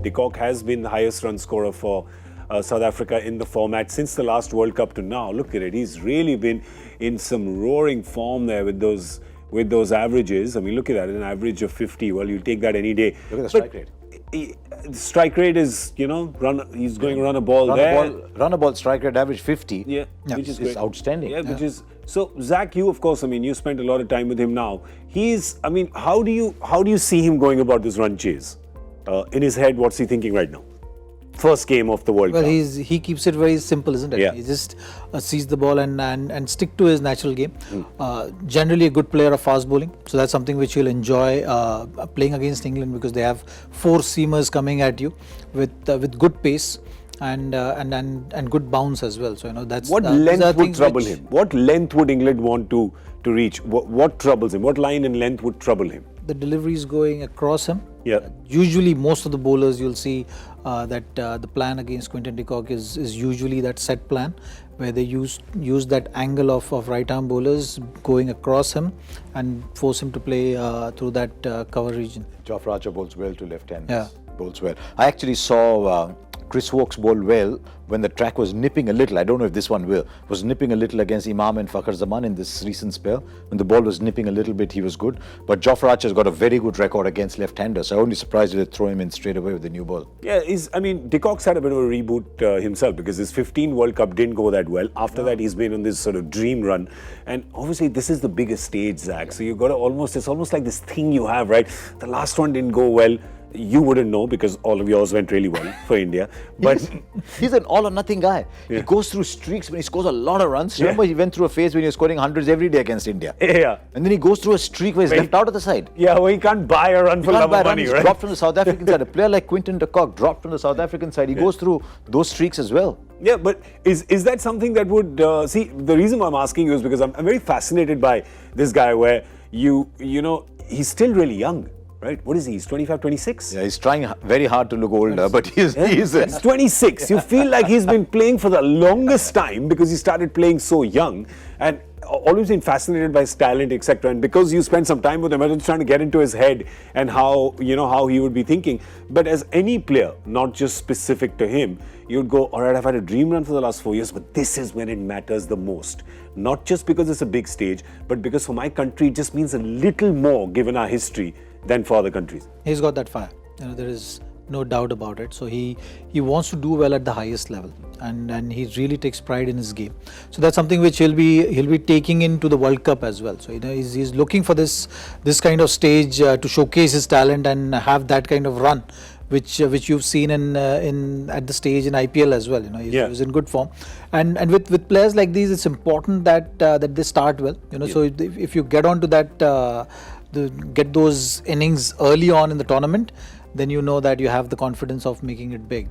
De Kock has been the highest run scorer for South Africa in the format since the last World Cup to now. Look at it. He's really been in some roaring form there with those averages. I mean, look at that, an average of 50. Well, you'll take that any day. Look at the strike rate. Strike rate is, he's going to run a ball there. Run a ball strike rate average 50. Yeah, which is great. Outstanding. Yeah, which is so. Zach, you of course, you spent a lot of time with him now. How do you see him going about this run chase? In his head, what's he thinking right now? First game of the World Cup. Well, he keeps it very simple, isn't it? Yeah. He just sees the ball and stick to his natural game. Generally a good player of fast bowling, so that's something which he'll enjoy playing against England, because they have 4 seamers coming at you with good pace and good bounce as well. So that's what length would trouble him. What length would England want to reach? What troubles him? What line and length would trouble him? The delivery is going across him. Yeah. Usually, most of the bowlers you'll see that the plan against Quinton de Kock is usually that set plan, where they use that angle of right arm bowlers going across him and force him to play through that cover region. Jofra Archer bowls well to left hand. Yeah. Bowls well. I actually saw Chris Woakes bowl well when the track was nipping a little. I don't know if this one was nipping a little against Imam and Fakhar Zaman in this recent spell. When the ball was nipping a little bit, he was good. But Jofra Archer's got a very good record against left-handers. So I'm only surprised if they throw him in straight away with the new ball. Yeah, De Kock's had a bit of a reboot himself, because his 15 World Cup didn't go that well. After that, he's been on this sort of dream run. And obviously, this is the biggest stage, Zach. So you've got to it's almost like this thing you have, right? The last one didn't go well. You wouldn't know, because all of yours went really well for India. But he's an all or nothing guy. Yeah. He goes through streaks when he scores a lot of runs. Remember, he went through a phase when he was scoring hundreds every day against India. Yeah. And then he goes through a streak where he's left out of the side. Yeah, where he can't buy a run for love of money, right? He's dropped from the South African side. A player like Quinton de Kock dropped from the South African side. He goes through those streaks as well. Yeah, but is that something that would see? The reason why I'm asking you is because I'm very fascinated by this guy, where he's still really young. Right? What is he? He's 25, 26? Yeah, he's trying very hard to look older, but he is. He's 26. You feel like he's been playing for the longest time, because he started playing so young, and always been fascinated by his talent, etc. And because you spent some time with him, I was trying to get into his head and how he would be thinking. But as any player, not just specific to him, you'd go, all right, I've had a dream run for the last 4 years, but this is when it matters the most. Not just because it's a big stage, but because for my country, it just means a little more, given our history, than for other countries. He's got that fire. There is no doubt about it. So he wants to do well at the highest level, and he really takes pride in his game. So that's something which he'll be taking into the World Cup as well. So he's looking for this kind of stage to showcase his talent and have that kind of run, which you've seen at the stage in IPL as well. He's in good form, and with players like these, it's important that they start well. So if you get onto that. Get those innings early on in the tournament, then you know that you have the confidence of making it big.